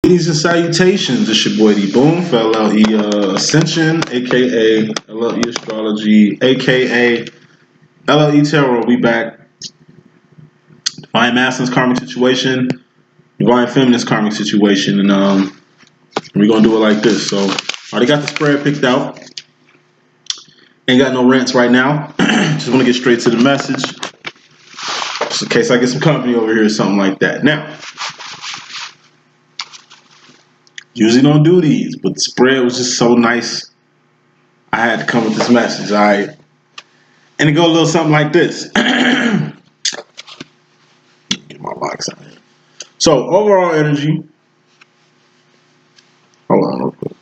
Greetings and salutations. It's your boy D.Boom for LLE.Ascension, aka LLE Astrology, aka LLE Tarot. We back. Divine Masculine's karmic situation, Divine Feminine's karmic situation, and we're gonna do it like this. So, already got the spread picked out. Ain't got no rants right now. Just want to get straight to the message, just in case I get some company over here or something like that. Now. Usually don't do these, but the spread was just so nice. I had to come with this message, all right? And it go a little something like this. Get my locks out here. So, overall energy. Hold on real quick.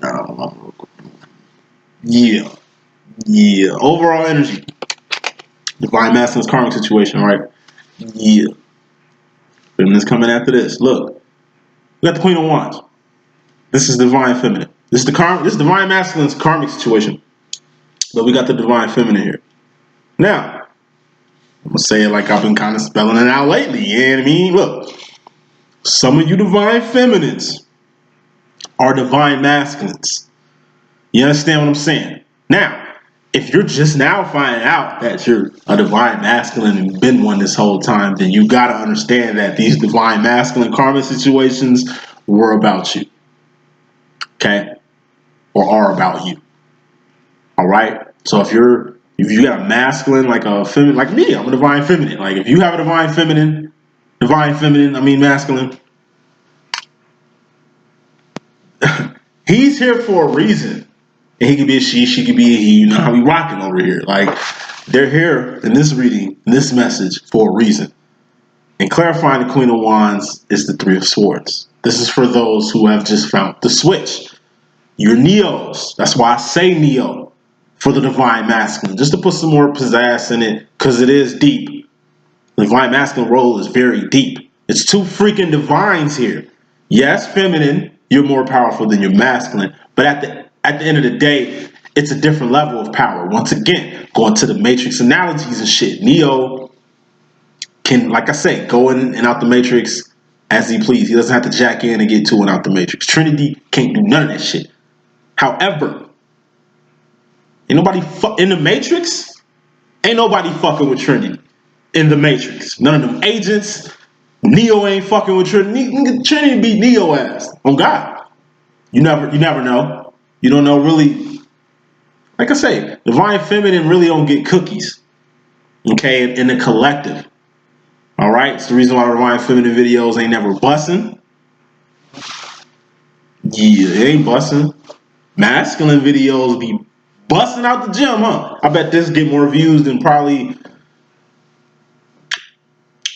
Hold on real quick. Yeah. Overall energy. Divine Masculine's karmic situation, right? Yeah. Feminine's coming after this. Look. We got the Queen of Wands. This is Divine Feminine. This is Divine Masculine's karmic situation. But we got the Divine Feminine here. Now, I'm going to say it like I've been kind of spelling it out lately. You know what I mean? Look, some of you Divine Feminines are Divine Masculines. You understand what I'm saying? Now, if you're just now finding out that you're a Divine Masculine and been one this whole time, then you got to understand that these Divine Masculine karmic situations were about you. Okay? Or are about you. All right? So if you got a masculine, like a feminine, like me, I'm a Divine Feminine. Like if you have a Divine Feminine, masculine, he's here for a reason. And he could be a she could be a he. You know how we rocking over here. Like, they're here in this reading, in this message, for a reason. And clarifying the Queen of Wands is the Three of Swords. This is for those who have just found the switch. You're Neos. That's why I say Neo for the Divine Masculine. Just to put some more pizzazz in it, because it is deep. The Divine Masculine role is very deep. It's two freaking divines here. Yes, feminine, you're more powerful than your masculine. But at the end of the day, it's a different level of power. Once again, going to the Matrix analogies and shit. Neo can, like I say, go in and out the Matrix as he please. He doesn't have to jack in and get to and out the Matrix. Trinity can't do none of that shit. However, ain't nobody in the Matrix. Ain't nobody fucking with Trinity in the Matrix. None of them agents. Neo ain't fucking with Trinity. Trinity beat Neo ass. On God. You never know. You don't know really. Like I say, Divine Feminine really don't get cookies. Okay, in the collective. Alright? It's the reason why the Divine Feminine videos ain't never busting. Yeah, it ain't busting. Masculine videos be busting out the gym, huh? I bet this get more views than probably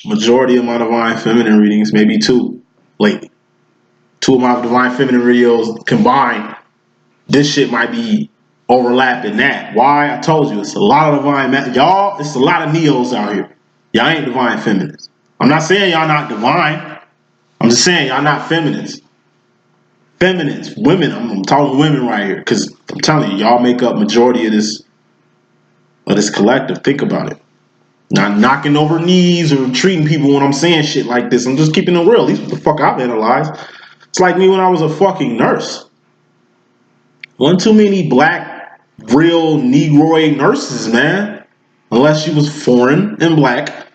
majority of my Divine Feminine readings, maybe two lately. Two of my Divine Feminine videos combined, this shit might be overlapping that. Why? I told you, it's a lot of Divine, y'all, it's a lot of Neos out here. Y'all ain't Divine Feminines. I'm not saying y'all not divine. I'm just saying y'all not feminines. Feminines, women, I'm talking women right here, because I'm telling you, y'all make up majority of this collective. Think about it. Not knocking over knees or treating people when I'm saying shit like this. I'm just keeping it real. At least what the fuck I've analyzed. It's like me when I was a fucking nurse. Wasn't too many black, real Negroid nurses, man. Unless you was foreign and black,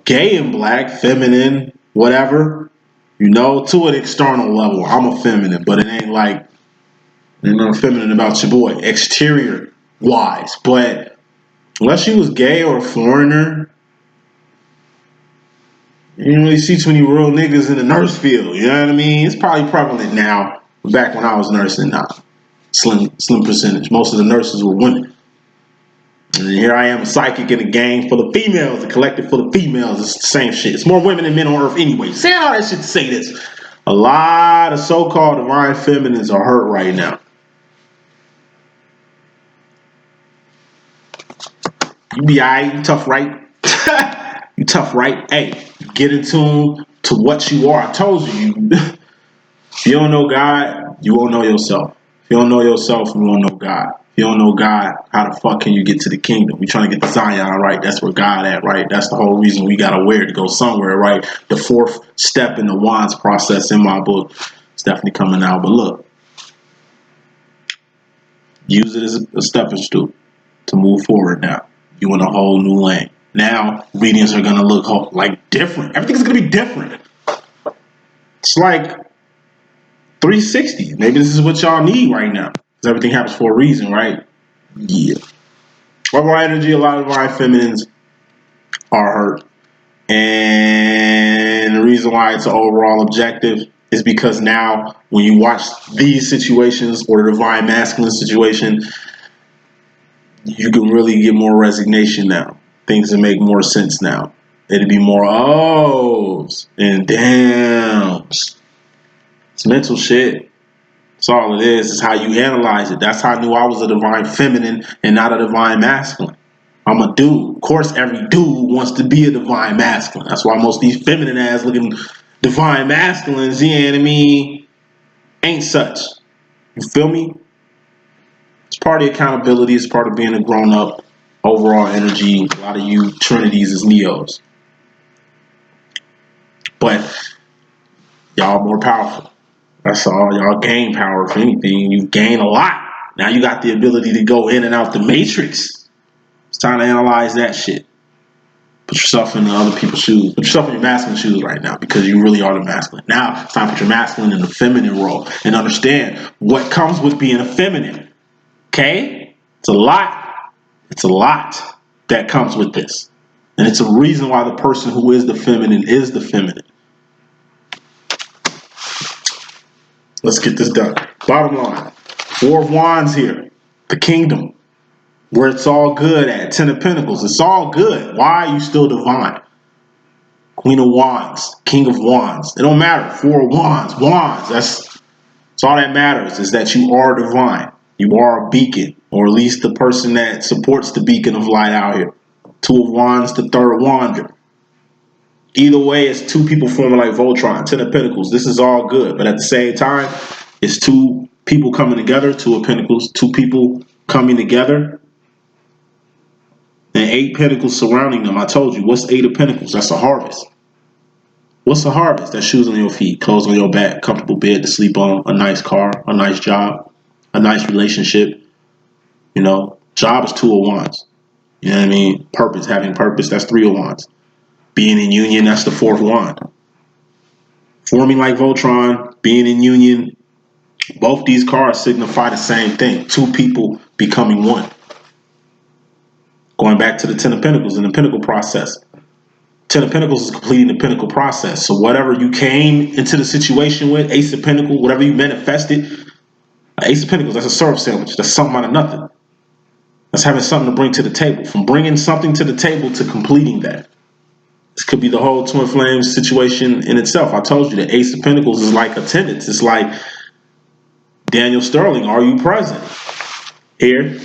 gay and black, feminine, whatever. You know, to an external level, I'm a feminine, but it ain't like, you know, feminine about your boy, exterior wise. But unless you was gay or a foreigner, you didn't really see too many real niggas in the nurse field. You know what I mean? It's probably prevalent now. Back when I was nursing, slim percentage. Most of the nurses were women. And here I am, a psychic in a gang full of females, a collective full of females. It's the same shit. It's more women than men on earth anyway. Saying all that shit to say this. A lot of so-called Divine Feminines are hurt right now. You be alright, you tough, right? You tough, right? Hey, get in tune to what you are. I told you, if you don't know God, you won't know yourself. If you don't know yourself, you won't know God. If you don't know God, how the fuck can you get to the kingdom? We're trying to get to Zion, right? That's where God at, right? That's the whole reason we got to wear to go somewhere, right? The fourth step in the wands process in my book is definitely coming out. But look, use it as a stepping stool to move forward now. You in a whole new lane. Now, readings are going to look like different. Everything's going to be different. It's like 360. Maybe this is what y'all need right now. Because everything happens for a reason, right? Yeah. Overall energy, a lot of our feminines are hurt. And the reason why it's an overall objective is because now when you watch these situations or the divine masculine situation, you can really get more resignation now. Things will make more sense now. It'll be more ohs and dams. It's mental shit. That's all it is how you analyze it. That's how I knew I was a divine feminine and not a divine masculine. I'm a dude. Of course, every dude wants to be a divine masculine. That's why most of these feminine ass looking divine masculines, you know what I mean, ain't such. You feel me? It's part of accountability. It's part of being a grown up. Overall energy. A lot of you Trinities is Neos. But y'all more powerful. That's all. Y'all gain power. If anything, you gain a lot. Now you got the ability to go in and out the matrix. It's time to analyze that shit. Put yourself in the other people's shoes. Put yourself in your masculine shoes right now because you really are the masculine. Now it's time to put your masculine in the feminine role and understand what comes with being a feminine. Okay? It's a lot. It's a lot that comes with this. And it's a reason why the person who is the feminine is the feminine. Let's get this done. Bottom line. Four of Wands here. The kingdom. Where it's all good at. Ten of Pentacles. It's all good. Why are you still divine? Queen of Wands. King of Wands. It don't matter. Four of Wands. Wands. That's all that matters is that you are divine. You are a beacon. Or at least the person that supports the beacon of light out here. Two of Wands, the third wander. Either way, it's two people forming like Voltron. Ten of Pentacles. This is all good. But at the same time, it's two people coming together. Two of Pentacles. Two people coming together. And 8 Pentacles surrounding them. I told you, what's 8 of Pentacles? That's a harvest. What's a harvest? That's shoes on your feet, clothes on your back, comfortable bed to sleep on, a nice car, a nice job, a nice relationship. You know, job is 2 of Wands. You know what I mean? Purpose, having purpose, that's 3 of Wands. Being in union, that's the 4th wand. Forming like Voltron, being in union, both these cards signify the same thing. Two people becoming one. Going back to the 10 of Pentacles in the Pinnacle process. 10 of Pentacles is completing the Pinnacle process. So whatever you came into the situation with, Ace of Pentacles, whatever you manifested, Ace of Pentacles, that's a syrup sandwich. That's something out of nothing. That's having something to bring to the table. From bringing something to the table to completing that. This could be the whole Twin Flames situation in itself. I told you the Ace of Pentacles is like attendance. It's like Daniel Sterling, are you present? Here.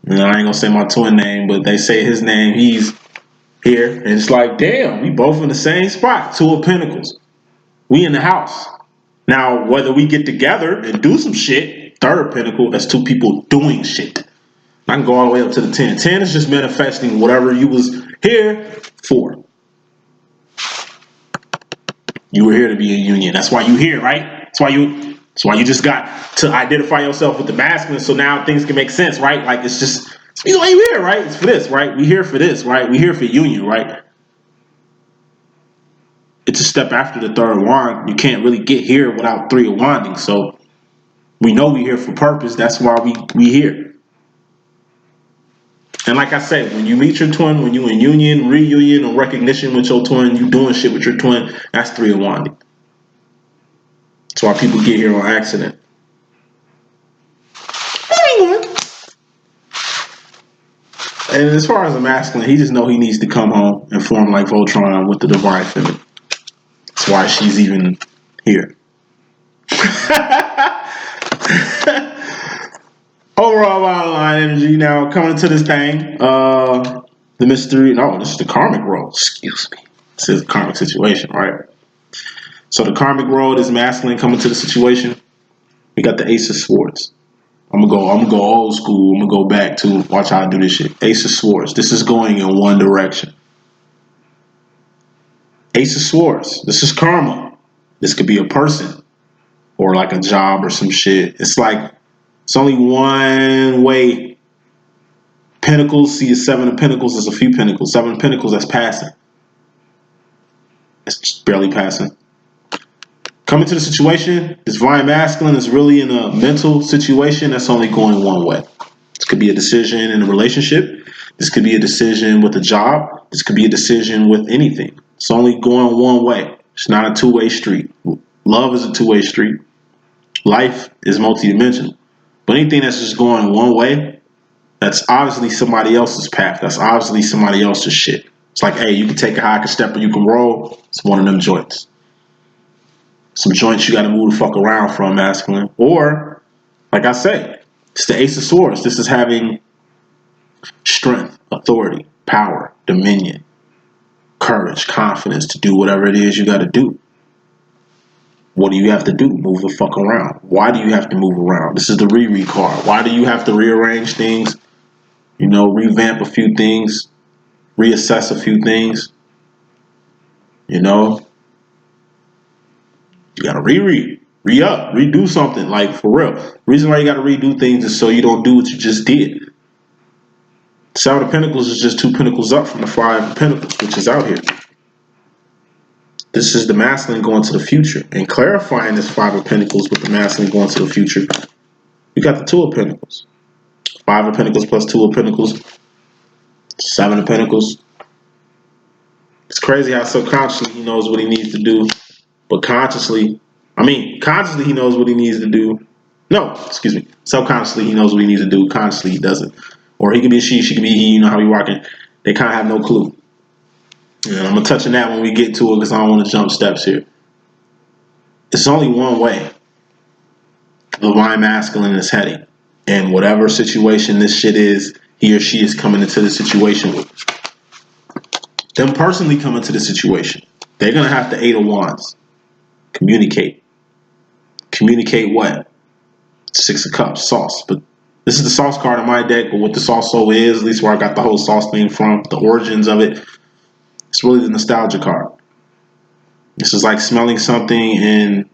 And I ain't gonna say my twin name, but they say his name, he's here. And it's like, damn, we both in the same spot. 2 of Pentacles. We in the house. Now, whether we get together and do some shit, 3rd Pentacle, that's 2 people doing shit. I can go all the way up to the 10. 10 is just manifesting whatever you was here for. You were here to be in union. That's why you here, right? That's why you just got to identify yourself with the masculine, so now things can make sense, right? Like it's just, you know why you here, right? It's for this, right? We here for this, right? We here for union, right? It's a step after the 3rd wand. You can't really get here without 3 of wanding. So we know we here for purpose. That's why we here. And like I said, when you meet your twin, when you in union, reunion, or recognition with your twin, you doing shit with your twin, that's 3 of wanding. That's why people get here on accident. Anyway. And as far as the masculine, he just know he needs to come home and form like Voltron with the divine feminine. That's why she's even here. Overall bottom line energy. Now coming to this thing, the mystery. No, this is the karmic world. Excuse me. This is a karmic situation, right? So the karmic world is masculine coming to the situation. We got the Ace of Swords. I'm gonna go old school. I'm gonna go back to watch how I do this shit. Ace of Swords. This is going in one direction. Ace of Swords. This is karma. This could be a person or like a job or some shit. It's like it's only one way. Pentacles. See, a Seven of Pentacles. There's a few Pentacles. Seven of Pentacles. That's passing. It's just barely passing. Coming to the situation, this Divine Masculine is really in a mental situation that's only going one way. This could be a decision in a relationship. This could be a decision with a job. This could be a decision with anything. It's only going one way. It's not a two-way street. Love is a two-way street. Life is multidimensional. But anything that's just going one way, that's obviously somebody else's path. That's obviously somebody else's shit. It's like, hey, you can take a hike, a step, or you can roll. It's one of them joints. Some joints you got to move the fuck around from, masculine. Or, like I say, it's the Ace of Swords. This is having strength, authority, power, dominion, courage, confidence to do whatever it is you got to do. What do you have to do? Move the fuck around. Why do you have to move around? This is the Riri card. Why do you have to rearrange things? You know, revamp a few things, reassess a few things. You know, you got to re-up, redo something, like for real. The reason why you got to redo things is so you don't do what you just did. Seven of Pentacles is just two pentacles up from the Five of Pentacles, which is out here. This is the masculine going to the future. And clarifying this Five of Pentacles with the masculine going to the future, we got the Two of Pentacles. Five of Pentacles plus Two of Pentacles. Seven of Pentacles. It's crazy how subconsciously he knows what he needs to do. But consciously he knows what he needs to do. No, excuse me. Subconsciously he knows what he needs to do. Consciously he doesn't. Or he can be a she can be he. You know how he rocking. They kind of have no clue. And I'm going to touch on that when we get to it because I don't want to jump steps here. It's only one way the Divine Masculine is heading. And whatever situation this shit is, he or she is coming into the situation with. Them personally coming to the situation, they're going to have the Eight of Wands. Communicate. Communicate what? Six of Cups, sauce. But this is the sauce card in my deck, but what this also is, at least where I got the whole sauce thing from, the origins of it, it's really the nostalgia card. This is like smelling something and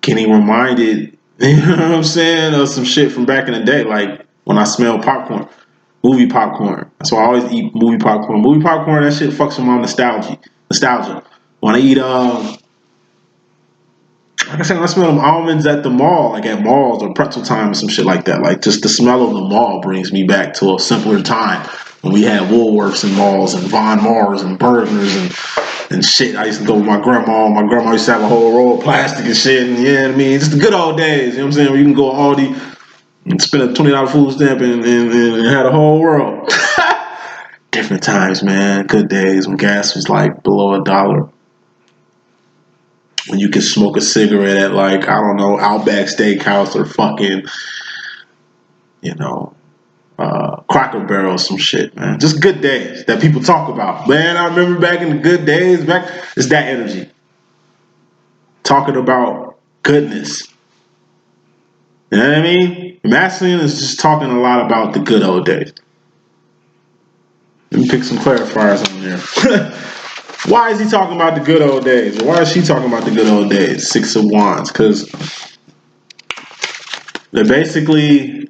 getting reminded, you know what I'm saying, of some shit from back in the day, like when I smell popcorn, movie popcorn. That's why I always eat movie popcorn. Movie popcorn, that shit fucks with my nostalgia. When I eat, like I said, when I smell them almonds at the mall, like at malls or pretzel time or some shit like that, like just the smell of the mall brings me back to a simpler time when we had Woolworths and malls and Von Mars and Burgers and shit. I used to go with my grandma. My grandma used to have a whole roll of plastic and shit. And yeah, I mean, just the good old days. You know what I'm saying? Where you can go to Aldi and spend a $20 food stamp and had a whole world. Different times, man. Good days when gas was like below $1. When you could smoke a cigarette at like, I don't know, Outback Steakhouse or fucking, you know, Cracker Barrel, some shit, man. Just good days that people talk about. Man, I remember back in the good days, it's that energy. Talking about goodness. You know what I mean? Masculine is just talking a lot about the good old days. Let me pick some clarifiers on there. Why is he talking about the good old days? Or why is she talking about the good old days? Six of Wands. Because they're basically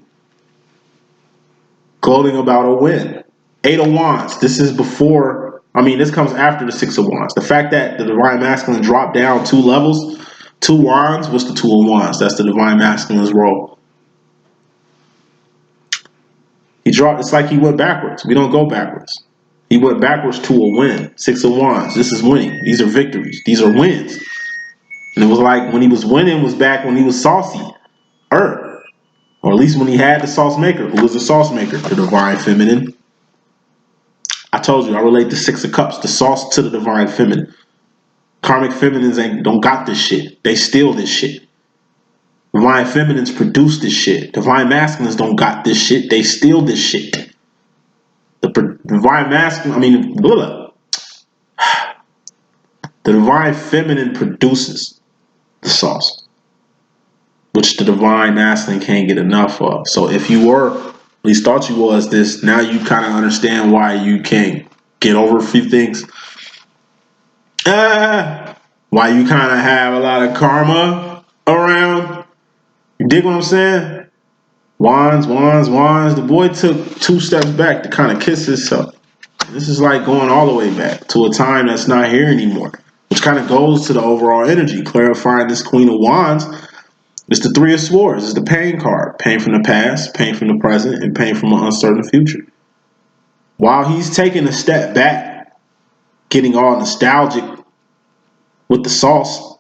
gloating about a win. Eight of Wands. This is before, this comes after the Six of Wands. The fact that the Divine Masculine dropped down 2 levels, 2 wands, what's the Two of Wands? That's the Divine Masculine's role. It's like he went backwards. We don't go backwards. He went backwards to a win. Six of Wands. This is winning. These are victories. These are wins. And it was like when he was winning was back when he was saucy. Or at least when he had the sauce maker. Who was the sauce maker? The Divine Feminine. I told you, I relate the Six of Cups, the sauce to the Divine Feminine. Karmic Feminines don't got this shit. They steal this shit. Divine Feminines produce this shit. Divine Masculines don't got this shit. They steal this shit. The Divine Masculine, the Divine Feminine produces the sauce. which the divine masculine can't get enough of. So if you were, at least thought you was this, now you kind of understand why you can't get over a few things. Why you kind of have a lot of karma around. You dig what I'm saying? Wands. The boy took 2 steps back to kind of kiss himself. This is like going all the way back to a time that's not here anymore, which kind of goes to the overall energy, clarifying this Queen of Wands. It's the 3 of Swords. It's the pain card. Pain from the past, pain from the present, and pain from an uncertain future. While he's taking a step back, getting all nostalgic with the sauce,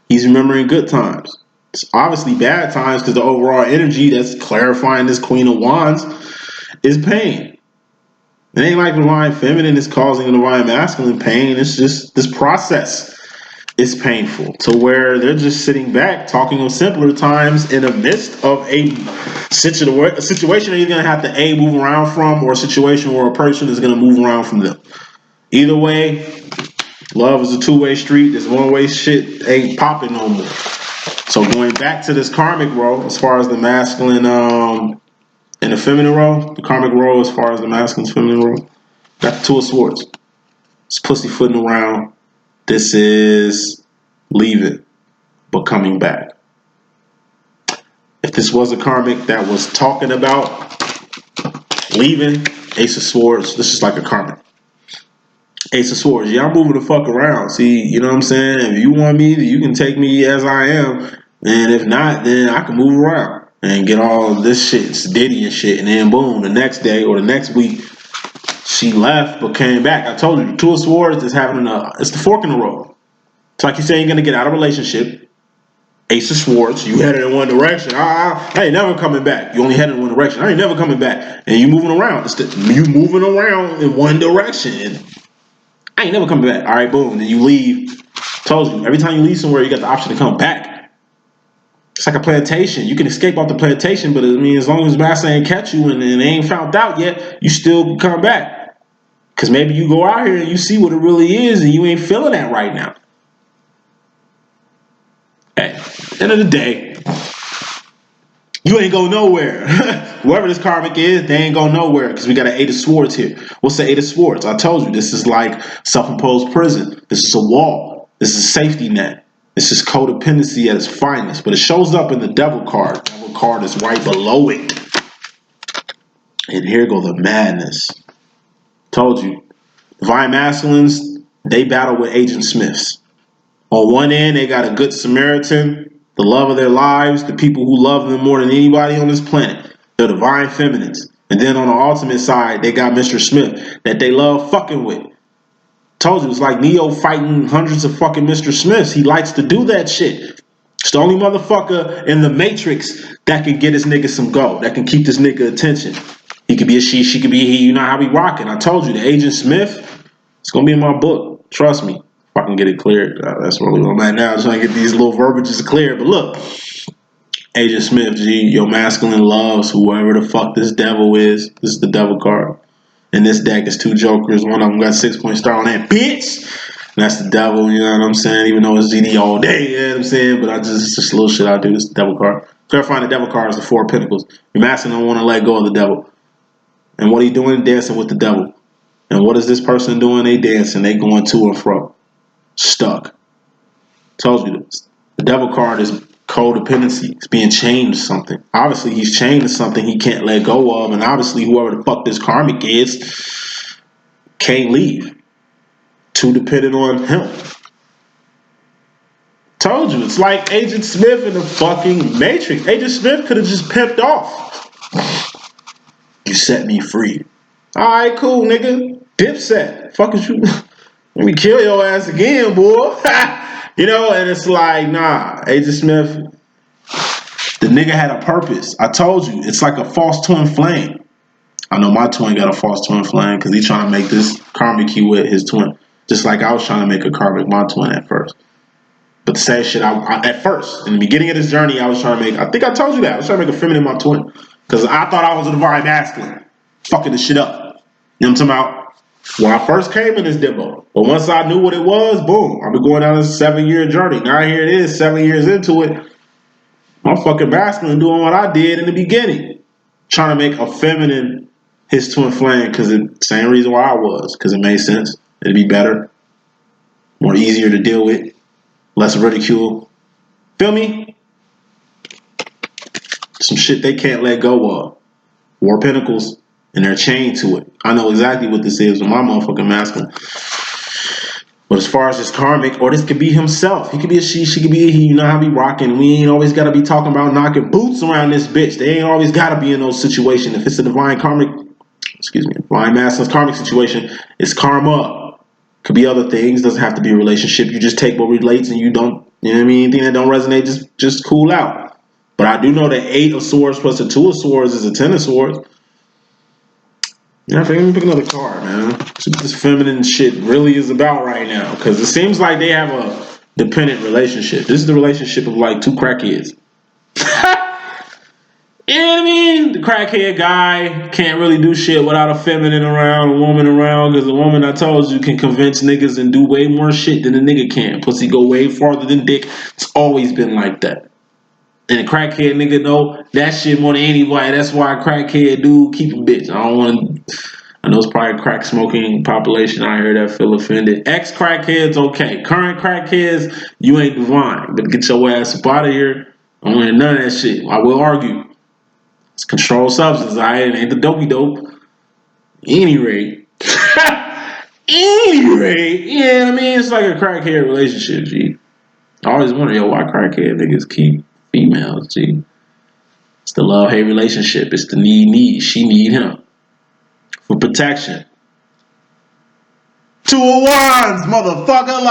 he's remembering good times. It's obviously bad times because the overall energy that's clarifying this Queen of Wands is pain. It ain't like divine feminine is causing a divine masculine pain. It's just this process is painful to where they're just sitting back talking of simpler times in the midst of a situation that you're going to have to move around from, or a situation where a person is going to move around from them. Either way, love is a 2-way street. This 1-way shit ain't popping no more. So going back to this karmic role, as far as the masculine and the feminine role, the karmic role as far as the masculine feminine role, got the 2 of Swords. It's pussyfooting around. This is leaving, but coming back. If this was a karmic that was talking about leaving, Ace of Swords, this is like a karmic. Ace of Swords, yeah, I'm moving the fuck around. See, you know what I'm saying? If you want me, you can take me as I am. And if not, then I can move around and get all this shit, Diddy and shit. And then boom, the next day or the next week, she left but came back. I told you, the 2 of Swords is having it's the fork in the road. It's like you're saying you're going to get out of a relationship. Ace of Swords, you headed in one direction. I ain't never coming back. You only headed in one direction. I ain't never coming back. And you moving around. You moving around in one direction. I ain't never coming back. All right, boom. Then you leave. Told you, every time you leave somewhere, you got the option to come back. It's like a plantation. You can escape off the plantation, but I mean, as long as Master ain't catch you and they ain't found out yet, you still can come back. Because maybe you go out here and you see what it really is and you ain't feeling that right now. Hey, at the end of the day, you ain't go nowhere. Whoever this karmic is, they ain't go nowhere because we got an 8 of Swords here. What's the 8 of Swords? I told you, this is like self-imposed prison. This is a wall. This is a safety net. This is codependency at its finest, but it shows up in the Devil card. The Devil card is right below it. And here go the madness. Told you. Divine masculines, they battle with Agent Smiths. On one end, they got a good Samaritan, the love of their lives, the people who love them more than anybody on this planet. The divine feminines. And then on the ultimate side, they got Mr. Smith that they love fucking with. Told you, it's like Neo fighting hundreds of fucking Mr. Smiths. He likes to do that shit. It's the only motherfucker in the Matrix that can get this nigga some go, that can keep this nigga attention. He could be a she could be a he. You know how we rocking. I told you, the Agent Smith, it's going to be in my book. Trust me. If I can get it cleared. That's really where I'm at now. I'm trying to get these little verbiages clear. But look, Agent Smith, G, your masculine loves whoever the fuck this devil is. This is the Devil card. In this deck, it's 2 jokers. One of them got 6-point star on that bitch. And that's the devil, you know what I'm saying? Even though it's GD all day, you know what I'm saying? But it's just little shit I do. This is the Devil card. Clarifying the Devil card is the 4 of Pentacles. Your masculine don't want to let go of the devil. And what he doing? Dancing with the devil. And what is this person doing? They dancing. They going to and fro. Stuck. Told you this. The Devil card is codependency. It's being chained to something. Obviously, he's chained to something he can't let go of. And obviously, whoever the fuck this karmic is can't leave. Too dependent on him. Told you. It's like Agent Smith in the fucking Matrix. Agent Smith could have just pimped off. You set me free. Alright, cool, nigga. Dipset. Fuck is you. Let me kill your ass again, boy. You know, and it's like, nah, Agent Smith, the nigga had a purpose. I told you, it's like a false twin flame. I know my twin got a false twin flame because he's trying to make this karmic he with his twin. Just like I was trying to make a karmic my twin at first. But the same shit, I at first, in the beginning of this journey, I was trying to make, I think I told you that. I was trying to make a feminine my twin. Because I thought I was a divine masculine. Fucking this shit up. You know what I'm talking about? When I first came in this demo, but once I knew what it was, boom, I've been going down this 7-year journey. Now here it is, 7 years into it. My fucking masculine doing what I did in the beginning. Trying to make a feminine his twin flame because the same reason why I was. Because it made sense. It'd be better. More easier to deal with. Less ridicule. Feel me? Some shit they can't let go of. War Pentacles. And they're chained to it. I know exactly what this is with my motherfucking masculine. But as far as this karmic, or this could be himself. He could be a she could be a he. You know how we rocking. We ain't always got to be talking about knocking boots around this bitch. They ain't always got to be in those situations. If it's a divine karmic, divine masculine karmic situation, it's karma. Could be other things. Doesn't have to be a relationship. You just take what relates and you don't, you know what I mean? Anything that don't resonate, just cool out. But I do know that 8 of swords plus a 2 of swords is a 10 of swords. Yeah, let me pick another card, man. See what this feminine shit really is about right now. Because it seems like they have a dependent relationship. This is the relationship of like 2 crackheads. You know what I mean? The crackhead guy can't really do shit without a feminine around, a woman around. Because the woman, I told you, can convince niggas and do way more shit than a nigga can. Pussy go way farther than dick. It's always been like that. And a crackhead nigga know that shit more than anybody. That's why a crackhead dude keep a bitch. I know it's probably a crack smoking population out here that feel offended. Ex-crackheads, okay. Current crackheads, you ain't divine. But get your ass up out of here. I don't want none of that shit. I will argue. It's controlled substance, alright? It ain't the dopey dope. Any rate. Any rate. You know what I mean? It's like a crackhead relationship, G. I always wonder, yo, why crackhead niggas keep females, G? It's the love-hate relationship. It's the need. She need him. For protection. 2 of Wands, motherfucker.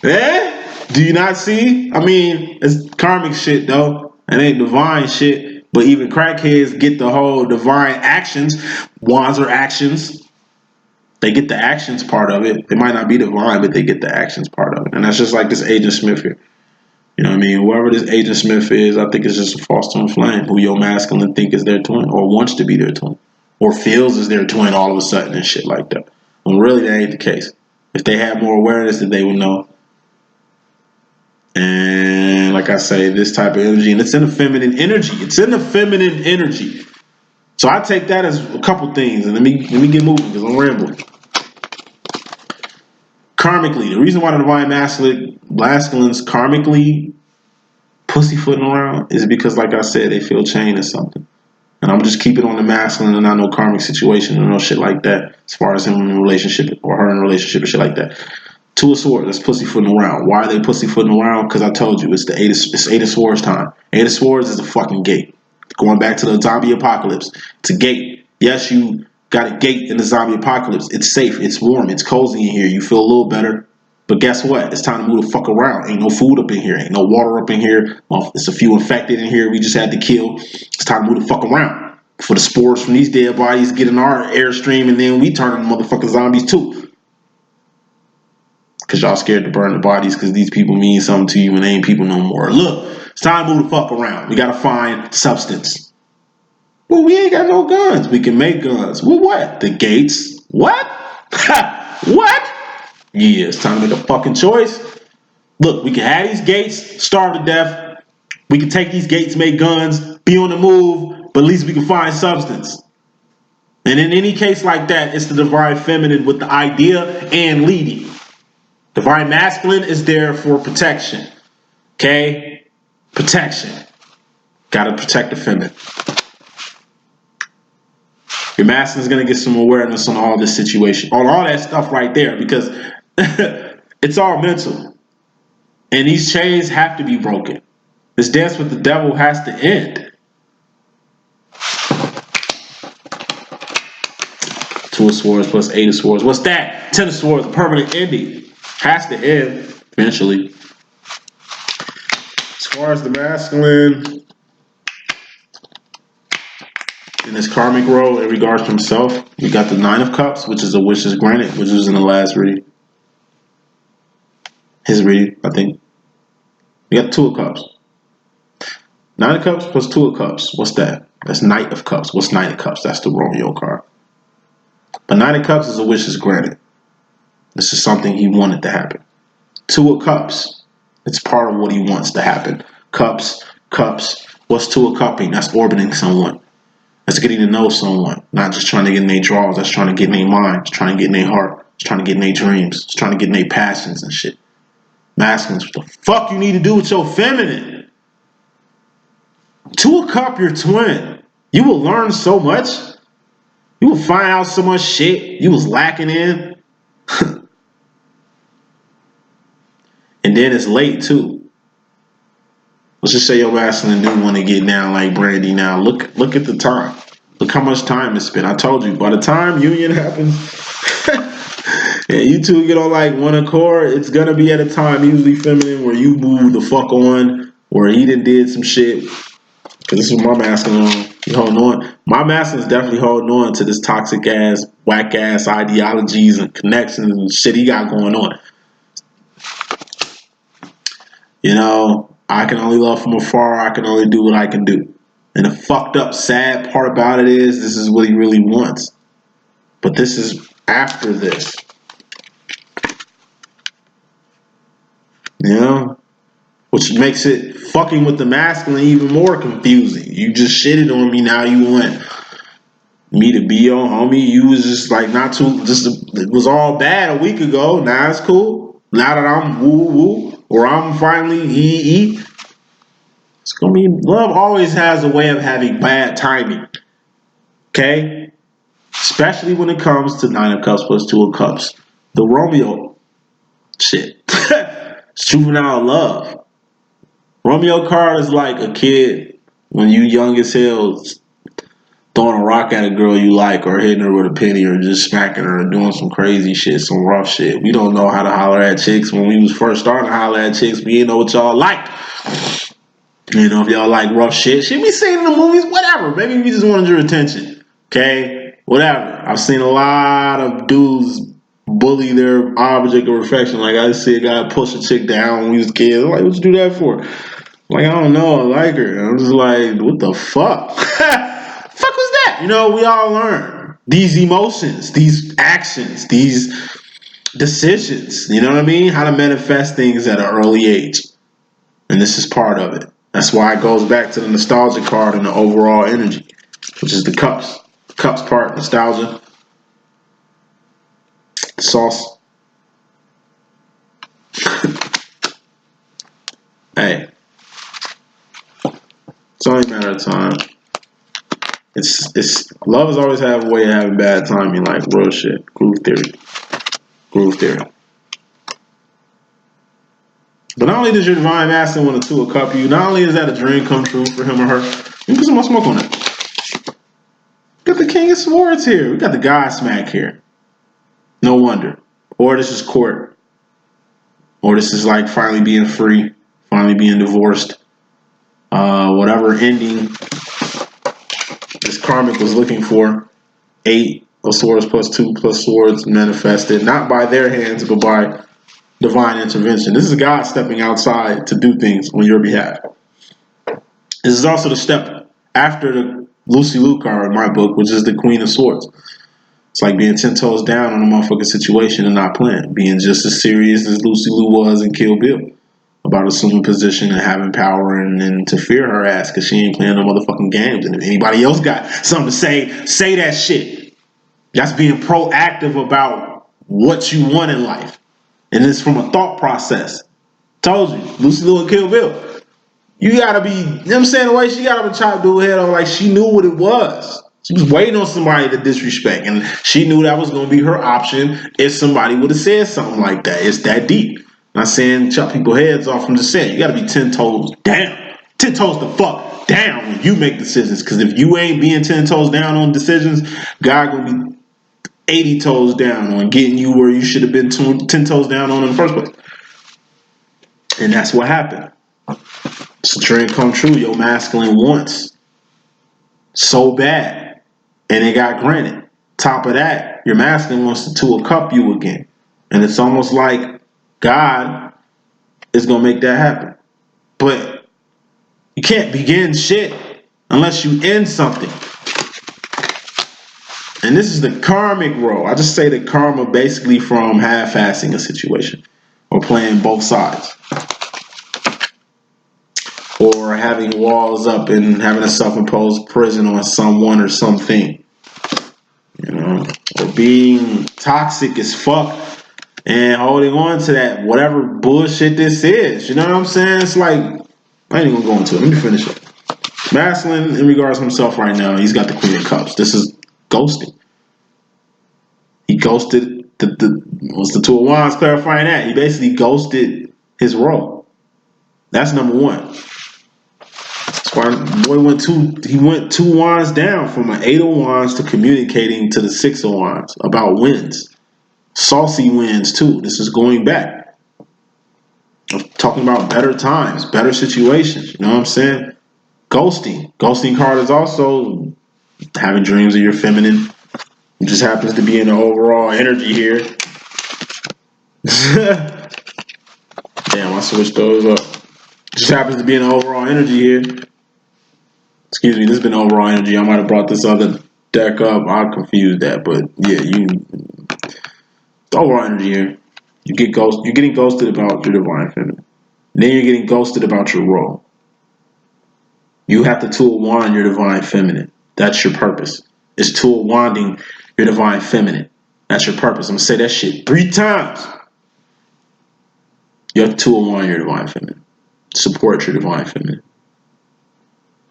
Like, do you not see? I mean, it's karmic shit, though. It ain't divine shit. But even crackheads get the whole divine actions. Wands are actions. They get the actions part of it. It might not be divine, but they get the actions part of it. And that's just like this Agent Smith here. You know what I mean? Whoever this Agent Smith is, I think it's just a false twin flame who your masculine think is their twin or wants to be their twin or feels is their twin all of a sudden and shit like that. When really that ain't the case. If they had more awareness, then they would know. And like I say, this type of energy, and it's in the feminine energy. It's in the feminine energy. So I take that as a couple things, and let me get moving because I'm rambling. Karmically, the reason why the divine masculines karmically pussyfooting around is because, like I said, they feel chained or something. And I'm just keeping on the masculine and not no karmic situation and no shit like that. As far as him in a relationship or her in a relationship and shit like that. 2 of swords, that's pussyfooting around. Why are they pussyfooting around? Because I told you, it's 8 of swords time. 8 of swords is a fucking gate. Going back to the zombie apocalypse, it's a gate. Yes, you got a gate in the zombie apocalypse. It's safe, it's warm, it's cozy in here. You feel a little better. But guess what? It's time to move the fuck around. Ain't no food up in here. Ain't no water up in here. It's a few infected in here we just had to kill. It's time to move the fuck around. For the spores from these dead bodies get in our airstream and then we turn them motherfucking zombies too. Because y'all scared to burn the bodies because these people mean something to you and they ain't people no more. Look, it's time to move the fuck around. We got to find substance. Well, we ain't got no guns. We can make guns. Well, what? The gates? What? What? Yeah, it's time to make a fucking choice. Look, we can have these gates, starve to death. We can take these gates, make guns, be on the move, but at least we can find substance. And in any case like that, it's the divine feminine with the idea and leading. Divine masculine is there for protection. Okay? Protection. Gotta protect the feminine. Your masculine's gonna get some awareness on all this situation, on all that stuff right there, because it's all mental. And these chains have to be broken. This dance with the devil has to end. 2 of swords plus 8 of swords. What's that? 10 of swords, a permanent ending. Has to end eventually. As far as the masculine in his karmic role in regards to himself, we got the 9 of cups, which is a wish is granted, which was in the last reading. His reading, I think. We got 2 of cups. 9 of cups plus 2 of cups. What's that? That's Knight of cups. What's Knight of cups? That's the Romeo card. But 9 of cups is a wish is granted. This is something he wanted to happen. 2 of cups. It's part of what he wants to happen. Cups Cups. What's two of cupping? That's orbiting someone. That's getting to know someone. Not just trying to get in their drawers. That's trying to get in their mind. It's trying to get in their heart. It's trying to get in their dreams. It's trying to get in their passions and shit. Masculines, what the fuck you need to do with your feminine? Two of cup your twin. You will learn so much. You will find out so much shit you was lacking in. And then it's late too. Let's just say your masculine do want to get down like Brandy now. Look at the time. Look how much time it's been. I told you, by the time union happens, and you two get on like one accord, it's gonna be at a time usually feminine where you move the fuck on, where he did some shit. Cause this is my masculine. He holding on. My masculine is definitely holding on to this toxic ass, whack ass ideologies and connections and shit he got going on. You know, I can only love from afar. I can only do what I can do. And the fucked up, sad part about it is this is what he really wants. But this is after this. You know? Which makes it fucking with the masculine even more confusing. You just shitted on me, now you want me to be your homie. You was just like it was all bad a week ago. Now it's cool. Now that I'm woo, or I'm finally ee. It's gonna be, love always has a way of having bad timing. Okay? Especially when it comes to 9 of Cups plus 2 of Cups. The Romeo shit. It's juvenile love. Romeo card is like a kid when you young as hell throwing a rock at a girl you like, or hitting her with a penny, or just smacking her, or doing some crazy shit, some rough shit. We don't know how to holler at chicks. When we was first starting to holler at chicks, we didn't know what y'all liked. You know, if y'all like rough shit, shit we seen in the movies, whatever. Maybe we just wanted your attention. Okay? Whatever. I've seen a lot of dudes bully their object of affection. Like, I see a guy push a chick down when we was kids. I'm like, what you do that for? Like, I don't know, I like her. And I'm just like, what the fuck? Fuck was that? You know, we all learn these emotions, these actions, these decisions. You know what I mean? How to manifest things at an early age. And this is part of it. That's why it goes back to the nostalgia card and the overall energy, which is the cups. Cups part, nostalgia. Sauce. Hey. It's only a matter of time. It's love has always had a way of having bad timing, like real shit. Groove theory. But not only does your divine masculine want a 2 of cup you, not only is that a dream come true for him or her, you put some more smoke on it. Got the King of Swords here. We got the God smack here. No wonder. Or this is court. Or this is like finally being free, finally being divorced. Whatever ending this karmic was looking for. 8 of swords plus 2 plus swords manifested, not by their hands, but by divine intervention. This is God stepping outside to do things on your behalf. This is also the step after the Lucy Liu card in my book, which is the Queen of Swords. It's like being 10 toes down on a motherfucking situation and not playing. Being just as serious as Lucy Liu was in Kill Bill. About assuming position and having power and to fear her ass because she ain't playing no motherfucking games. And if anybody else got something to say that shit. That's being proactive about what you want in life. And it's from a thought process. Told you, Lucy Liu and Kill Bill. You gotta be, you know what I'm saying? The way she got up and chopped dude's head off, like she knew what it was. She was waiting on somebody to disrespect. And she knew that was gonna be her option if somebody would have said something like that. It's that deep. Not saying chop people's heads off. I'm just saying you gotta be 10 toes down. 10 toes the fuck down when you make decisions. Because if you ain't being 10 toes down on decisions, God gonna be 80 toes down on getting you where you should have been 10 toes down on in the first place. And that's what happened. It's a dream come true. Your masculine wants so bad. And it got granted. Top of that, your masculine wants to cup you again. And it's almost like God is going to make that happen. But you can't begin shit unless you end something. And this is the karmic role. I just say the karma basically from half-assing a situation or playing both sides. or having walls up and having a self-imposed prison on someone or something, you know, or being toxic as fuck and holding on to that whatever bullshit this is. You know what I'm saying? It's like, I ain't even gonna go into it. Let me finish it. Masculine in regards to himself right now, he's got the Queen of Cups. This is ghosting. He ghosted what's the Two of Wands clarifying that? He basically ghosted his role. That's number one. That's why boy he went 2 wands down from an 8 of Wands to communicating to the 6 of Wands about wins. Saucy wins too. This is going back. I'm talking about better times, better situations. You know what I'm saying? Ghosting. Ghosting card is also having dreams of your feminine. It just happens to be in the overall energy here. Damn, I switched those up. Just happens to be in the overall energy here. Excuse me, this has been overall energy. I might have brought this other deck up. I confused that, but yeah, it's overall energy here. You're getting ghosted about your divine feminine. Then you're getting ghosted about your role. You have to Two of Wand your divine feminine. That's your purpose. It's Two of Wanding your divine feminine. That's your purpose. I'm gonna say that shit 3 times. You have to Two of Wand your divine feminine. Support your divine feminine.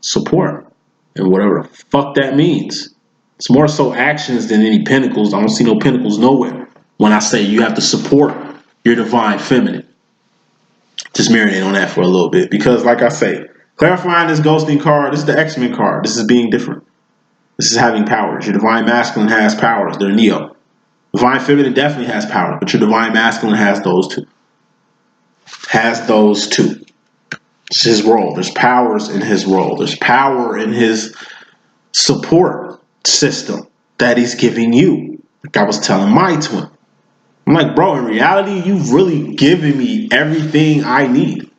Support. And whatever the fuck that means. It's more so actions than any pentacles. I don't see no pentacles nowhere when I say you have to support your divine feminine. Just marinate on that for a little bit. Because like I say, clarifying this ghosting card, this is the X-Men card. This is being different. This is having powers. Your divine masculine has powers. They're Neo. Divine feminine definitely has power, but your divine masculine has those two. Has those two. It's his role. There's powers in his role. There's power in his support system that he's giving you. Like I was telling my twin. I'm like, bro, in reality, you've really given me everything I need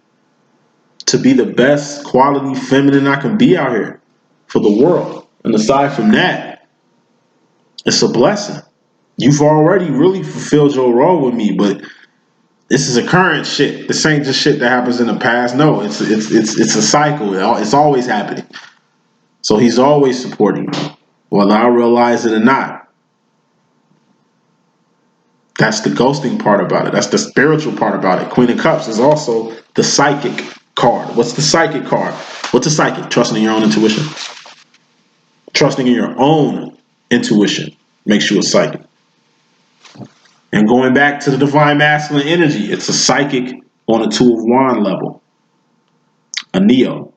to be the best quality feminine I can be out here for the world. And aside from that, it's a blessing. You've already really fulfilled your role with me, but this is a current shit. This ain't just shit that happens in the past. No, it's a cycle. It's always happening. So he's always supporting you, whether I realize it or not. That's the ghosting part about it. That's the spiritual part about it. Queen of Cups is also the psychic card. What's the psychic card? What's a psychic? Trusting in your own intuition. Trusting in your own intuition makes you a psychic. And going back to the divine masculine energy, it's a psychic on a Two of Wand level. A Neo.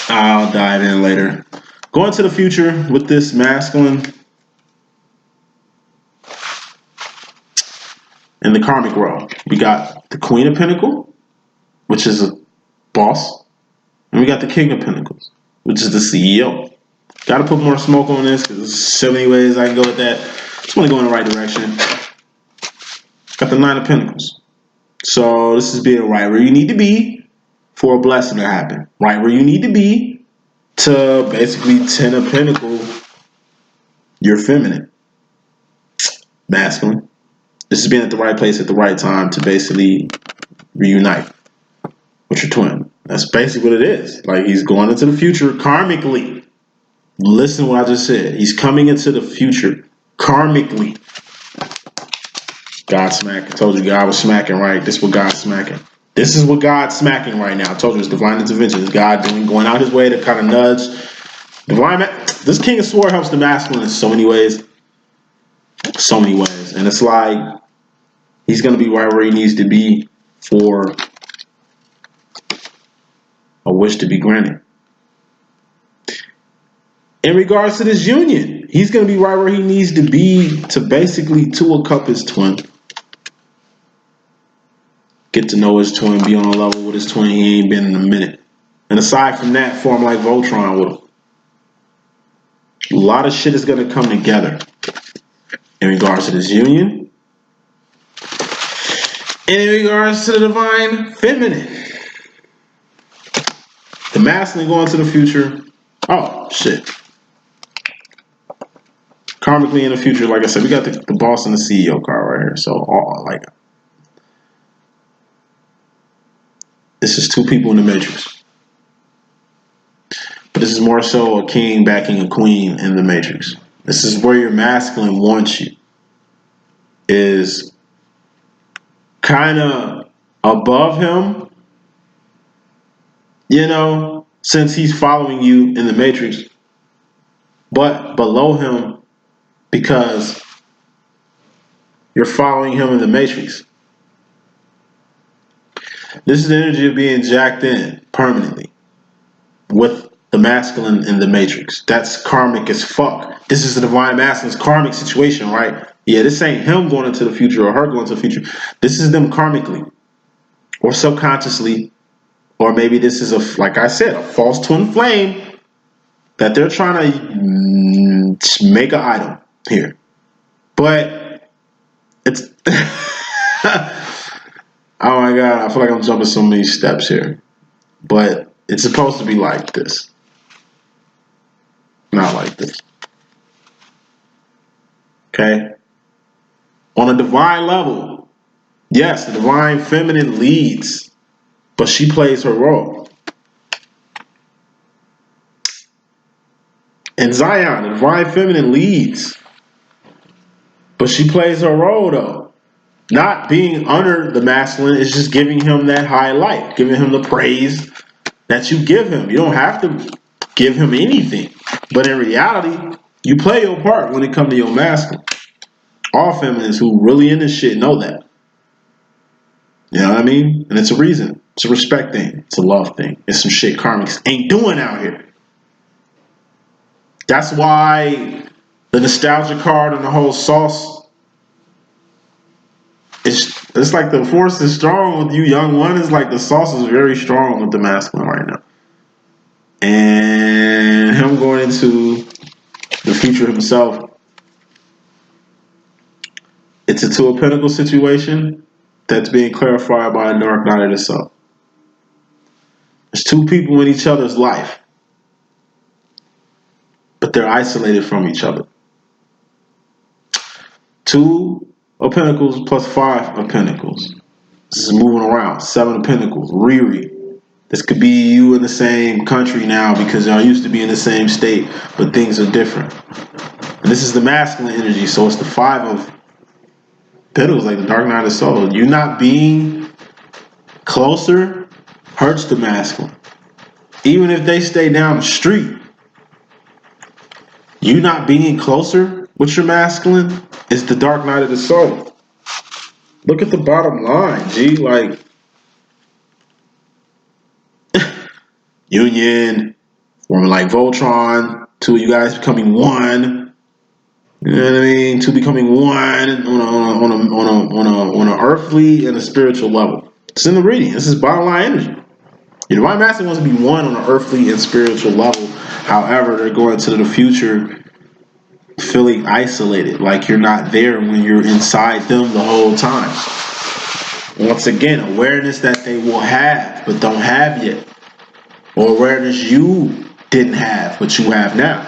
I'll dive in later. Going to the future with this masculine. In the karmic world, we got the Queen of Pentacles, which is a boss. And we got the King of Pentacles, which is the CEO. Got to put more smoke on this because there's so many ways I can go with that. Just want to go in the right direction. Got the Nine of Pentacles. So this is being right where you need to be for a blessing to happen. Right where you need to be to basically 10 of Pentacles, you're feminine. Masculine. This is being at the right place at the right time to basically reunite with your twin. That's basically what it is. Like he's going into the future karmically. Listen to what I just said. He's coming into the future karmically. God smacking. I told you God was smacking, right? This is what God's smacking. This is what God's smacking right now. I told you it's divine intervention. It's God going out his way to kind of nudge. This King of Swords helps the masculine in so many ways. So many ways. And it's like he's going to be right where he needs to be for a wish to be granted. In regards to this union, he's going to be right where he needs to be to basically two-a-cup his twin. Get to know his twin, be on a level with his twin he ain't been in a minute. And aside from that, form like Voltron with him. A lot of shit is going to come together in regards to this union. And in regards to the divine feminine. The masculine going to the future. Oh, shit. Karmically in the future, like I said, we got the boss and the CEO card right here. So, This is two people in the matrix. But this is more so a king backing a queen in the matrix. This is where your masculine wants you. Is kind of above him, you know, since he's following you in the matrix, but below him because you're following him in the matrix. This is the energy of being jacked in permanently with the masculine in the matrix. That's karmic as fuck. This is the divine masculine's karmic situation, right? Yeah, this ain't him going into the future or her going into the future. This is them karmically or subconsciously, or maybe this is a, like I said, a false twin flame that they're trying to make an item here. But it's oh my god, I feel like I'm jumping so many steps here. But it's supposed to be like this. Not like this. Okay? On a divine level, yes, the divine feminine leads, but she plays her role. In Zion, the divine feminine leads, but she plays her role though. Not being under the masculine is just giving him that high light, giving him the praise that you give him. You don't have to give him anything. But in reality, you play your part when it comes to your masculine. All feminines who really in this shit know that. You know what I mean? And it's a reason. It's a respect thing. It's a love thing. It's some shit karmics ain't doing out here. That's why the nostalgia card and the whole sauce, it's like the force is strong with you young one. It's like the sauce is very strong with the masculine right now. And him going into the future himself, it's a Two of Pentacles situation that's being clarified by a dark night of the self. There's two people in each other's life, but they're isolated from each other. Two of Pentacles plus Five of Pentacles. This is moving around. Seven of Pentacles. Riri. This could be you in the same country now because y'all used to be in the same state, but things are different. And this is the masculine energy, so it's the Five of Pentacles, like the dark night of the soul. You not being closer hurts the masculine. Even if they stay down the street, you not being closer with your masculine is the dark night of the soul. Look at the bottom line, G. Like, union, forming like Voltron, two of you guys becoming one. You know what I mean? Two becoming one on a earthly and a spiritual level. It's in the reading. This is bottom line energy. Your divine masculine wants to be one on an earthly and spiritual level. However, they're going to the future feeling isolated, like you're not there when you're inside them the whole time. Once again, awareness that they will have but don't have yet, or awareness you didn't have but you have now.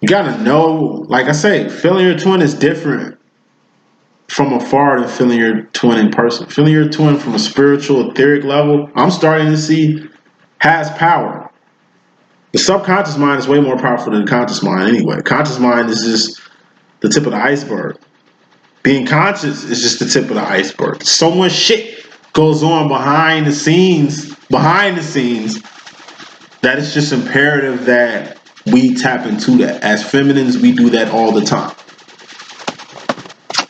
You gotta know, like I say, feeling your twin is different from afar than feeling your twin in person. Feeling your twin from a spiritual, etheric level, I'm starting to see, has power. The subconscious mind is way more powerful than the conscious mind anyway. Conscious mind is just the tip of the iceberg. Being conscious is just the tip of the iceberg. So much shit goes on behind the scenes, that it's just imperative that we tap into that. As feminines, we do that all the time.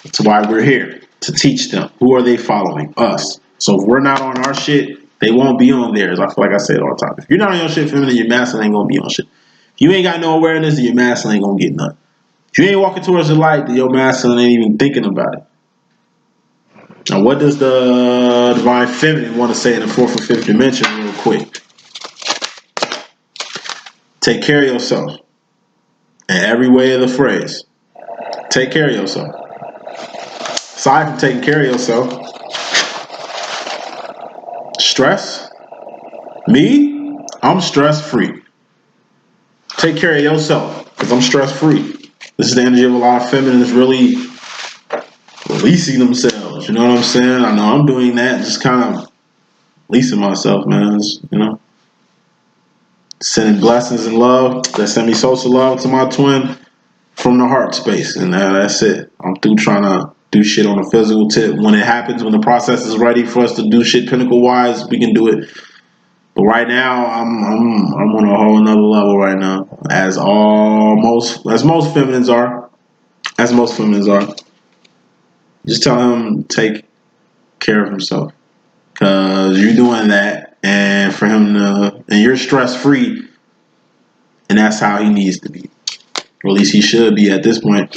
That's why we're here, to teach them. Who are they following? Us. So if we're not on our shit, they won't be on theirs. I feel like I say it all the time. If you're not on your shit, feminine, your masculine ain't gonna be on shit. If you ain't got no awareness, then your masculine ain't gonna get none. If you ain't walking towards the light, then your masculine ain't even thinking about it. Now, what does the divine feminine want to say in the fourth or fifth dimension real quick? Take care of yourself. In every way of the phrase. Take care of yourself. Aside from taking care of yourself, stress, me, I'm stress-free. Take care of yourself, because I'm stress-free. This is the energy of a lot of feminines really releasing themselves. You know what I'm saying? I know I'm doing that, just kind of leasing myself, man. Just, you know, sending blessings and love. That send me social love to my twin from the heart space, and that's it. I'm through trying to do shit on a physical tip. When it happens, when the process is ready for us to do shit pinnacle wise, we can do it. But right now, I'm on a whole nother level right now, as most feminines are, as most feminines are. Just tell him take care of himself, cause you're doing that, and for him to, and you're stress free, and that's how he needs to be, or at least he should be at this point.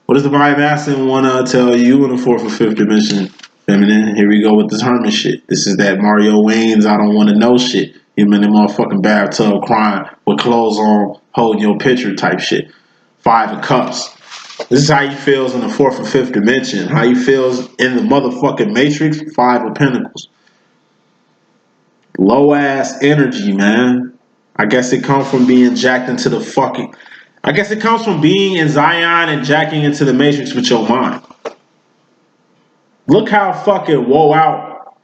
What does the Divine Masculine want to tell you in the fourth or fifth dimension, feminine? Here we go with this hermit shit. This is that Mario Wayne's I don't want to know shit. Him in the motherfucking bathtub crying with clothes on, holding your picture type shit. Five of Cups. This is how he feels in the fourth or fifth dimension. How he feels in the motherfucking Matrix. Five of Pentacles. Low ass energy, man. I guess it comes from being jacked into the fucking... I guess it comes from being in Zion and jacking into the Matrix with your mind. Look how fucking woe out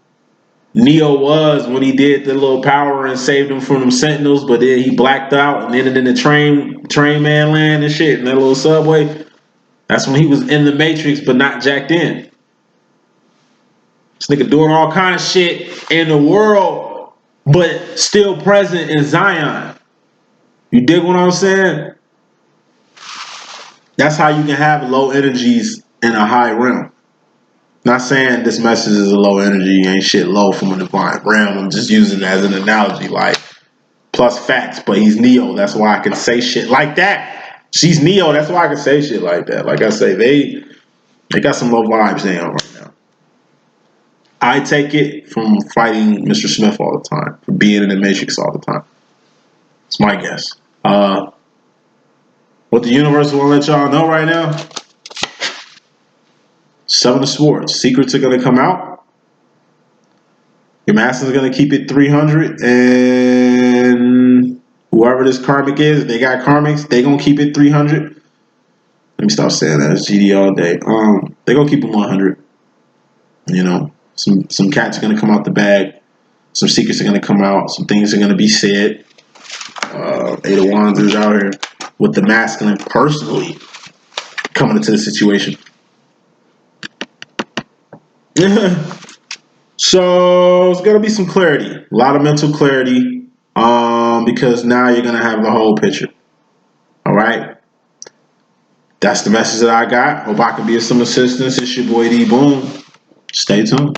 Neo was when he did the little power and saved him from them Sentinels, but then he blacked out and ended in the train man land and shit in that little subway. That's when he was in the Matrix but not jacked in. This nigga doing all kind of shit in the world but still present in Zion. You dig what I'm saying? That's how you can have low energies in a high realm. Not saying this message is a low energy, ain't shit low from a divine realm. I'm just using it as an analogy, like plus facts, but he's Neo. That's why I can say shit like that. She's Neo, that's why I can say shit like that. Like I say, they got some low vibes down right now. I take it from fighting Mr. Smith all the time, from being in the Matrix all the time. It's my guess. What the universe will let y'all know right now? Seven of Swords. Secrets are going to come out. Your master's going to keep it 300. And whoever this karmic is, they got karmics, they going to keep it 300. Let me stop saying that. It's GD all day. They going to keep it 100. You know, some cats are going to come out the bag. Some secrets are going to come out. Some things are going to be said. Eight of Wands is out here with the masculine personally coming into the situation. So it's gonna be some clarity, a lot of mental clarity, because now you're gonna have the whole picture. All right, that's the message that I got. Hope I can be of some assistance. It's your boy D.Boom. Stay tuned.